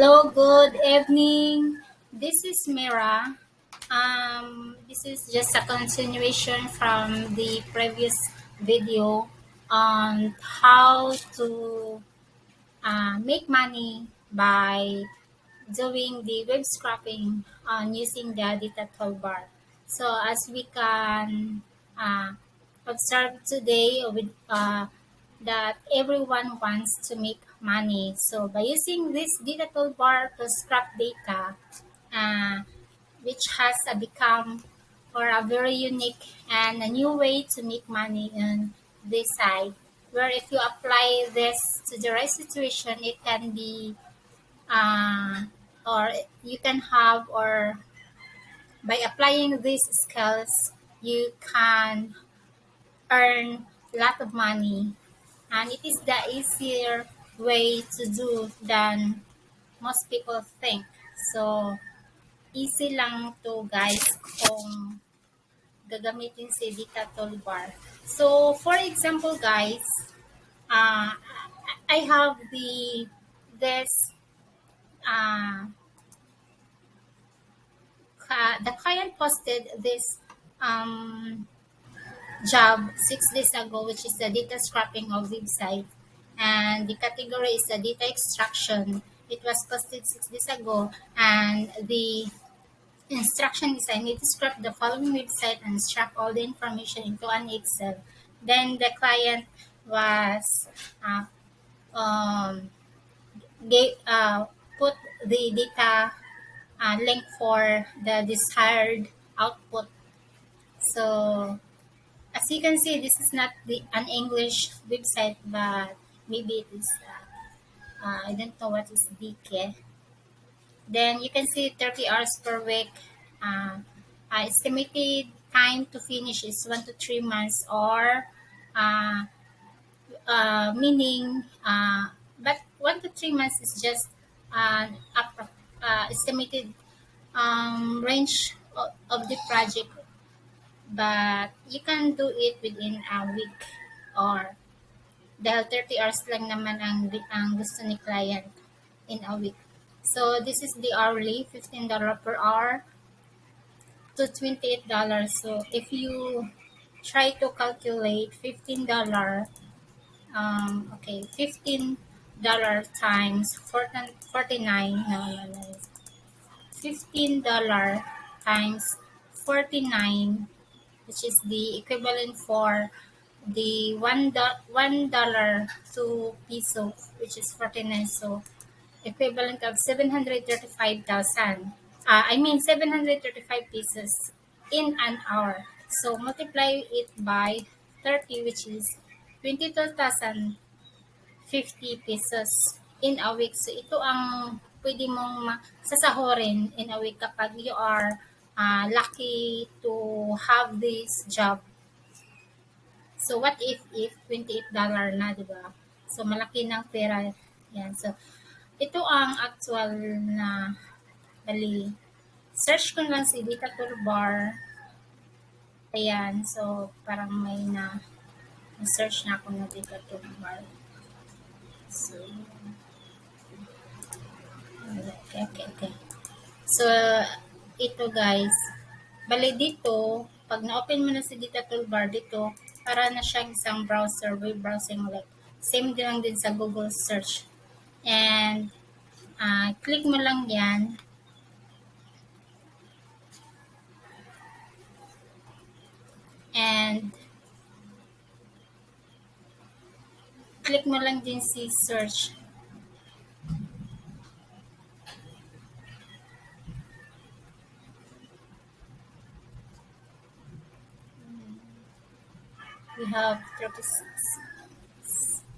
Hello, good evening. This is Mira. This is just a continuation from the previous video on how to make money by doing the web scraping on using the data toolbar. So as we can uh, observe today that everyone wants to make money. So by using this data toolbar to scrap data, uh, which has become or a very unique and a new way to make money on this side, where if you apply this to the right situation, it can be uh, or you can have, or by applying these skills you can earn a lot of money, and it is the easier way to do than most people think. So easy lang to guys kung gagamitin si data toolbar. So for example guys, uh, I have this uh, the client posted this um, job 6 days ago, which is the data scrapping of website, and the category is the data extraction. It was posted 6 days ago, and the instruction is I need to scrap the following website and extract all the information into an Excel. Then the client was uh, um, put the data link for the desired output. So as you can see, this is not an English website, but maybe it is. I don't know what is DK. Then you can see 30 hours per week. Uh, estimated time to finish is 1 to 3 months, or uh, meaning, but 1 to 3 months is just estimated range of the project, but you can do it within a week, or dahil 30 hours lang naman ang gusto ni client in a week. So this is the hourly, $15 per hour to $28. So if you try to calculate $15, okay, $15 times 49, no, no, no. $15 times 49, which is the equivalent for the $1 to peso, which is 49. So equivalent of 735,000. I mean 735 pieces in an hour. So multiply it by 30, which is 22,050 pesos in a week. So ito ang pwede mong sasahorin in a week kapag you are lucky to have this job. So what if $28 na, di ba? So malaki ng pera. Yan. So ito ang actual na bali. Search ko lang si DATATOOL BAR. Ayan. So parang may na-search na ako ng DATATOOL BAR. So okay. So ito guys. Bali dito, pag na-open mo na si DATATOOL BAR dito, para na siyang isang browser, web browsing ulit. Same din lang din sa Google search. And click mo lang yan. And click mo lang din si search. We have 36.